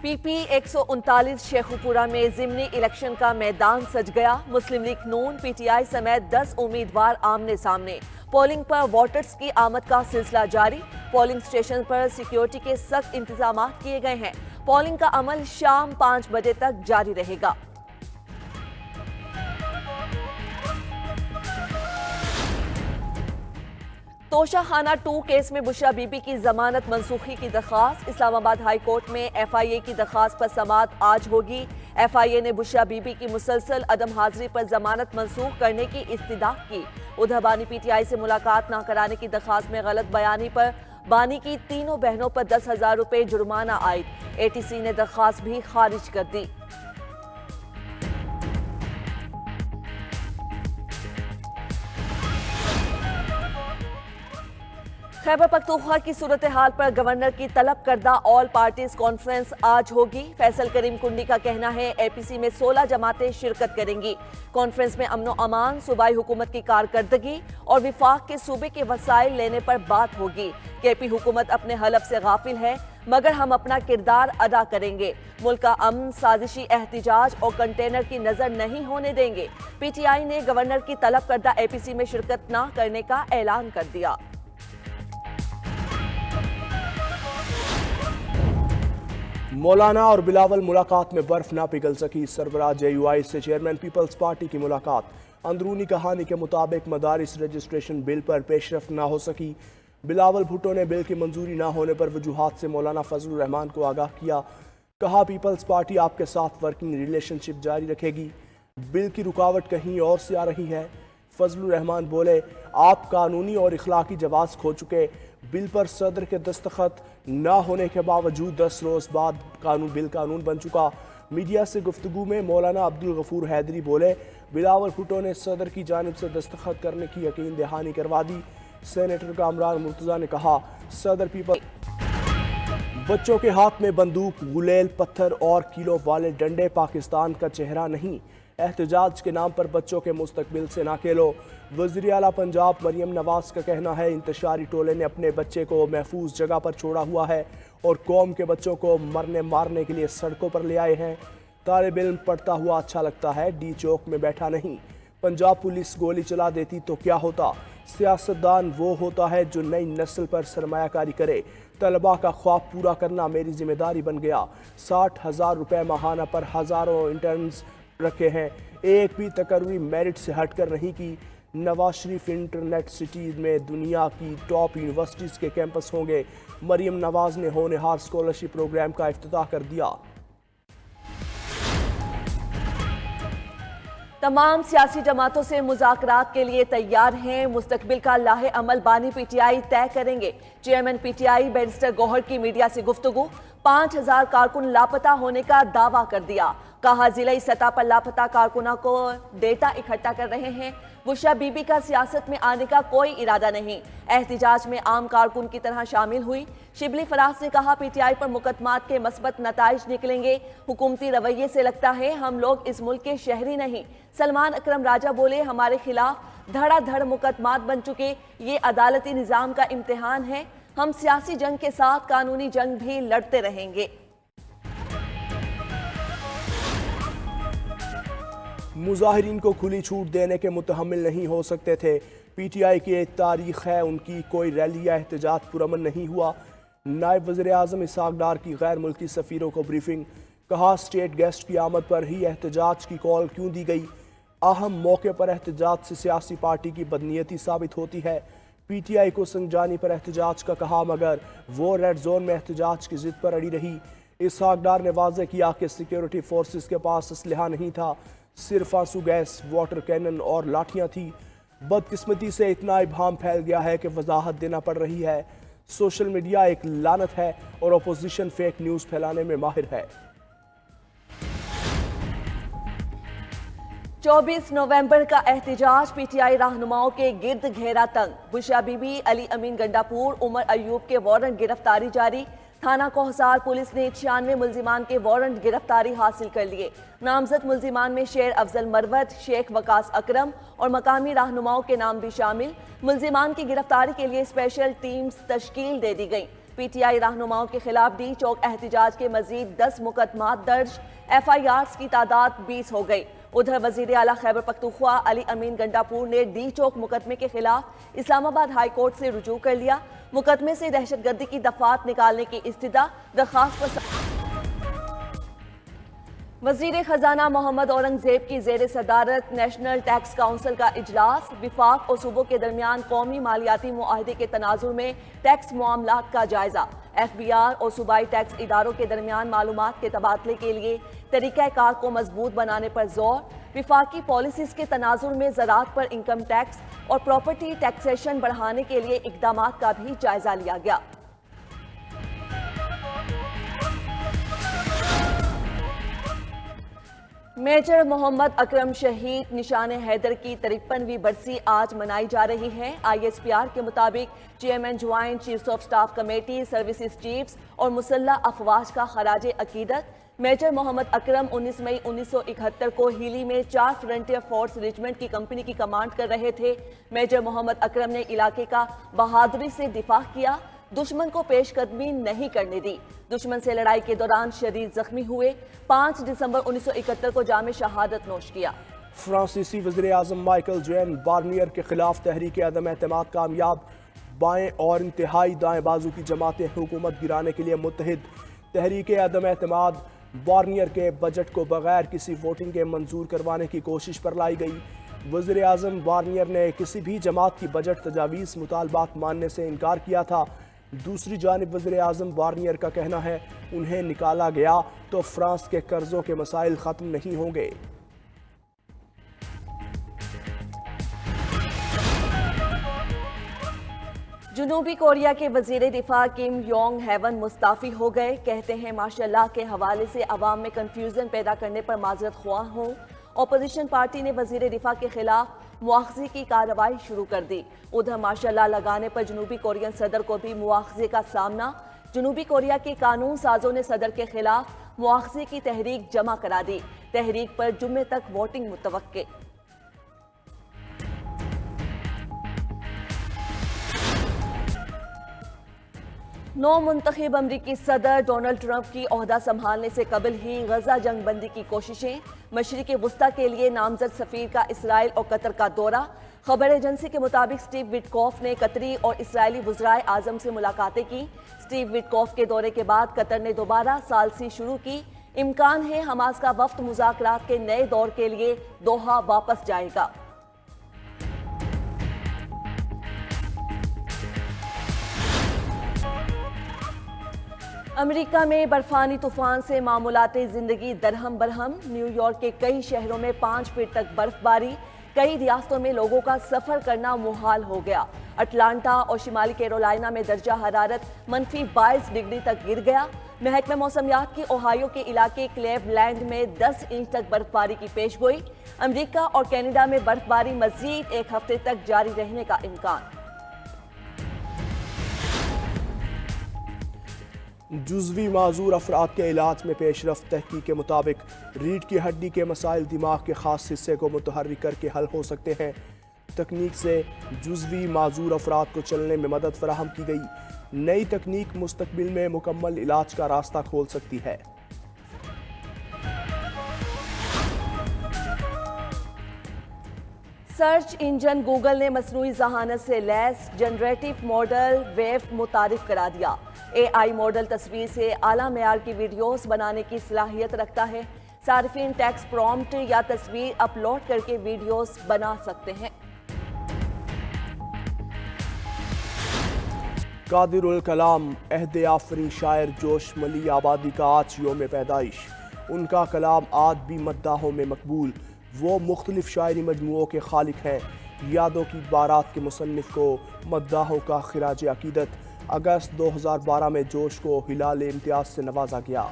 P P 139 Sheikhupura में ज़िमनी election का मैदान सज गया। मुस्लिम लीग नून, PTI समेत 10 उम्मीदवार आमने सामने। पोलिंग पर वोटर्स की आमद का सिलसिला जारी। पोलिंग स्टेशन पर सिक्योरिटी के सख्त इंतजाम किए गए हैं। पोलिंग का अमल शाम 5 बजे तक जारी रहेगा। तोशाखाना 2 केस में बुशरा बीबी की जमानत मंसूखी की दरख्वास्त। इस्लामाबाद हाई कोर्ट में FIA की दरख्वास्त पर समाअत आज होगी। FIA ने बुशरा बीबी की मुसलसल अदम हाजिरी पर जमानत मंसूख करने की इस्तदा की। उधर बानी PTI से मुलाकात न कराने की दरख्वास्त में गलत बयानी पर बानी की तीनों बहनों पर 10,000 रुपये जुर्माना आयद। ATC ने दरख्वास्त भी खारिज कर दी। खैबर पख्तूनख्वा की सूरत हाल पर गवर्नर की तलब करदा ऑल पार्टीज कॉन्फ्रेंस आज होगी। फैसल करीम कुंडी का कहना है APC में 16 जमातें शिरकत करेंगी। कॉन्फ्रेंस में अमनो अमान, सूबाई हुकूमत की कारकर्दगी और विफाक के सूबे के वसाइल लेने पर बात होगी। KP हुकूमत अपने हलफ से गाफिल है, मगर हम अपना किरदार अदा करेंगे। मुल्क का अमन, साजिशी एहतिजाज और कंटेनर की नजर नहीं होने देंगे। PTI ने गवर्नर की तलब करदा APC में शिरकत न करने का ऐलान कर दिया। मौलाना और बिलावल मुलाकात में बर्फ ना पिघल सकी। सरबराह JUI से चेयरमैन पीपल्स पार्टी की मुलाकात। अंदरूनी कहानी के मुताबिक मदारिस रजिस्ट्रेशन बिल पर पेशरफ ना हो सकी। बिलावल भुट्टो ने बिल की मंजूरी ना होने पर वजूहात से मौलाना फजलुर रहमान को आगाह किया। कहा पीपल्स पार्टी आपके साथ वर्किंग रिलेशनशिप जारी रखेगी। बिल की रुकावट कहीं और से आ रही है। फजलुर रहमान बोले, आप कानूनी और इखलाकी जवाब खो चुके। बिल पर सदर के दस्तखत ना होने के बावजूद 10 रोज बाद बिल कानून बन चुका। मीडिया से गुफ्तगू में मौलाना अब्दुल गफूर हैदरी बोले, बिलावल भुट्टो ने सदर की जानिब से दस्तखत करने की यकीन दहानी करवा दी। सेनेटर कामरान मुर्तजा ने कहा, सदर पीपल बच्चों के हाथ में बंदूक, गुलेल, पत्थर और किलो वाले डंडे पाकिस्तान का चेहरा नहीं। एहतजाज के नाम पर बच्चों के मुस्तकबिल से ना खेलो। वज़ीर आला पंजाब मरियम नवाज का कहना है, इंतशारी टोले ने अपने बच्चे को महफूज जगह पर छोड़ा हुआ है और कौम के बच्चों को मरने मारने के लिए सड़कों पर ले आए हैं। तालिब इल्म पढ़ता हुआ अच्छा लगता है, डी चौक में बैठा नहीं। पंजाब पुलिस गोली चला देती तो क्या होता। सियासतदान वो होता है जो नई नस्ल पर सरमायाकारी करे। तलबा का ख्वाब पूरा करना मेरी जिम्मेदारी बन गया। 60,000 रुपये माहाना पर हज़ारों इंटर्न्स रखे हैं, एक भी तकर्री मेरिट से हटकर नहीं की। नवाज शरीफ इंटरनेट सिटीज में दुनिया की टॉप यूनिवर्सिटीज़ के कैंपस होंगे। मरियम नवाज ने होनहार स्कॉलरशिप प्रोग्राम का इफ्तिताह कर दिया। तमाम सियासी जमातों से मुज़ाकरात के लिए तैयार हैं। मुस्तकबिल का लाहे अमल बानी PTI तय करेंगे। चेयरमैन PTI बैरिस्टर गौहर की मीडिया से गुफ्तगू। 5,000 कारकुन लापता होने का दावा कर दिया। कहा, जिलाई सतह पर लापता कारकुनों को डेटा इकट्ठा कर रहे हैं। बुशरा बीबी का सियासत में आने का कोई इरादा नहीं। एहतिजाज में आम कारकुन की तरह शामिल हुई। शिबली फराज ने कहा, PTI पर मुकदमात के मस्बत नताइज निकलेंगे। हुकूमती रवैये से लगता है हम लोग इस मुल्क के शहरी नहीं। सलमान अकरम राजा बोले, हमारे खिलाफ धड़ाधड़ मुकदमात बन चुके। ये अदालती निज़ाम का इम्तिहान है। हम सियासी जंग के साथ कानूनी जंग भी लड़ते रहेंगे। मुजाहिरीन को खुली छूट देने के मुतहम्मिल नहीं हो सकते थे। PTI की एक तारीख है, उनकी कोई रैली या एहतजाज पुरअमन नहीं हुआ। नायब वज़ीर आज़म इसहाक डार की गैर मुल्की सफ़ीरों को ब्रीफिंग। कहा, स्टेट गेस्ट की आमद पर ही एहतजाज की कॉल क्यों दी गई। अहम मौके पर एहतजाज से सियासी पार्टी की बदनीयती साबित होती है। PTI को संगजानी पर एहतजाज का कहा, मगर वो रेड जोन में एहतजाज की जिद पर अड़ी रही। इसहाक डार ने वाज़ेह किया कि सिक्योरिटी फोर्सेस के पास असलहा नहीं था, सिर्फ आंसू गैस, वाटर कैनन और लाठियां थी। बदकिस्मती से इतना इबाम फैल गया है कि वजाहत देना पड़ रही है। सोशल मीडिया एक लानत है और अपोजिशन फेक न्यूज़ फैलाने में माहिर है। 24 नवंबर का एहतजाज PTI रहनुमाओं के गिर्द घेरा तंग। बुशरा बीबी, अली अमीन गंडापुर, उमर अयूब के वारंट गिरफ्तारी जारी। थाना कोहसार पुलिस ने 96 मुल्जिमान के वारंट गिरफ्तारी हासिल कर लिए। नामजद मुल्जिमान में शेर अफजल मरवत, शेख वकास अकरम और मकामी रहनुमाओं के नाम भी शामिल। मुल्जिमान की गिरफ्तारी के लिए स्पेशल टीम्स तश्कील दे दी गई। پی ٹی آئی رہنماؤں کے خلاف ڈی چوک احتجاج کے مزید 10 مقدمات درج، ایف آئی آرز کی تعداد 20 ہو گئی۔ ادھر وزیر اعلیٰ خیبر پختونخوا علی امین گنڈاپور نے ڈی چوک مقدمے کے خلاف اسلام آباد ہائی کورٹ سے رجوع کر لیا۔ مقدمے سے دہشت گردی کی دفعات نکالنے کی استدعا درخواست پر وزیر خزانہ محمد اورنگزیب کی زیر صدارت نیشنل ٹیکس کونسل کا اجلاس، وفاق اور صوبوں کے درمیان قومی مالیاتی معاہدے کے تناظر میں ٹیکس معاملات کا جائزہ، ایف بی آر اور صوبائی ٹیکس اداروں کے درمیان معلومات کے تبادلے کے لیے طریقہ کار کو مضبوط بنانے پر زور، وفاقی پالیسیز کے تناظر میں زراعت پر انکم ٹیکس اور پراپرٹی ٹیکسیشن بڑھانے کے لیے اقدامات کا بھی جائزہ لیا گیا۔ میجر محمد اکرم شہید نشان حیدر کی 53ویں برسی آج منائی جا رہی ہے۔ آئی ایس پی آر کے مطابق chairman joint chiefs of staff committee, services chiefs اور مسلح افواج کا خراج عقیدت۔ میجر محمد اکرم 19 مئی 1971 کو ہیلی میں 4 فرنٹیئر فورس ریجمنٹ کی کمپنی کی کمانڈ کر رہے تھے۔ میجر محمد اکرم نے علاقے کا بہادری سے دفاع کیا، دشمن کو پیش قدمی نہیں کرنے دی، دشمن سے لڑائی کے دوران شدید زخمی ہوئے، 5 دسمبر 1971 کو جام شہادت نوش کیا۔ فرانسیسی وزیر اعظم مائیکل جین بارنیئر کے خلاف تحریک عدم اعتماد کامیاب، بائیں اور انتہائی دائیں بازو کی جماعتیں حکومت گرانے کے لیے متحد۔ تحریک عدم اعتماد بارنیئر کے بجٹ کو بغیر کسی ووٹنگ کے منظور کروانے کی کوشش پر لائی گئی۔ وزیر اعظم بارنیئر نے کسی بھی جماعت کی بجٹ تجاویز مطالبات ماننے سے انکار کیا تھا۔ دوسری جانب وزیر اعظم بارنیئر کا کہنا ہے انہیں نکالا گیا تو فرانس کے قرضوں کے مسائل ختم نہیں ہوں گے۔ جنوبی کوریا کے وزیر دفاع کم یونگ ہیون مستعفی ہو گئے، کہتے ہیں ماشاء اللہ کے حوالے سے عوام میں کنفیوژن پیدا کرنے پر معذرت خواہ ہوں۔ اپوزیشن پارٹی نے وزیر دفاع کے خلاف مواخذے کی کارروائی شروع کر دی۔ ادھر ماشاء اللہ لگانے پر جنوبی کورین صدر کو بھی مواخذے کا سامنا۔ جنوبی کوریا کے قانون سازوں نے صدر کے خلاف مواخذے کی تحریک جمع کرا دی۔ تحریک پر جمعے تک ووٹنگ متوقع۔ نو منتخب امریکی صدر ڈونلڈ ٹرمپ کی عہدہ سنبھالنے سے قبل ہی غزہ جنگ بندی کی کوششیں، مشرق وسطی کے لیے نامزد سفیر کا اسرائیل اور قطر کا دورہ۔ خبر ایجنسی کے مطابق سٹیو وٹکوف نے قطری اور اسرائیلی وزرائے اعظم سے ملاقاتیں کی۔ سٹیو وٹکوف کے دورے کے بعد قطر نے دوبارہ ثالثی شروع کی۔ امکان ہے حماس کا وفد مذاکرات کے نئے دور کے لیے دوحہ واپس جائے گا۔ امریکہ میں برفانی طوفان سے معمولات زندگی درہم برہم، نیو یارک کے کئی شہروں میں 5 فٹ تک برف باری، کئی ریاستوں میں لوگوں کا سفر کرنا محال ہو گیا۔ اٹلانٹا اور شمالی کیرولائنا میں درجہ حرارت -22 ڈگری تک گر گیا۔ محکمہ موسمیات کی اوہایو کے علاقے کلیو لینڈ میں 10 انچ تک برف باری کی پیش گوئی۔ امریکہ اور کینیڈا میں برف باری مزید 1 ہفتے تک جاری رہنے کا امکان۔ جزوی معذور افراد کے علاج میں پیش رفت۔ تحقیق کے مطابق ریڑھ کی ہڈی کے مسائل دماغ کے خاص حصے کو متحرک کر کے حل ہو سکتے ہیں۔ تکنیک سے جزوی معذور افراد کو چلنے میں مدد فراہم کی گئی۔ نئی تکنیک مستقبل میں مکمل علاج کا راستہ کھول سکتی ہے۔ سرچ انجن گوگل نے مصنوعی ذہانت سے لیس جنریٹو ماڈل ویو متعارف کرا دیا۔ اے آئی ماڈل تصویر سے اعلیٰ معیار کی ویڈیوز بنانے کی صلاحیت رکھتا ہے۔ صارفین ٹیکسٹ پرومپٹ یا تصویر اپلوڈ کر کے ویڈیوز بنا سکتے ہیں۔ قادر الکلام عہد آفریں شاعر جوش ملی آبادی کا آج یوم پیدائش۔ ان کا کلام آج بھی مداحوں میں مقبول۔ وہ مختلف شاعری مجموعوں کے خالق ہیں۔ یادوں کی بارات کے مصنف کو مداحوں کا خراج عقیدت۔ اگست 2012 میں جوش کو ہلال امتیاز سے نوازا گیا۔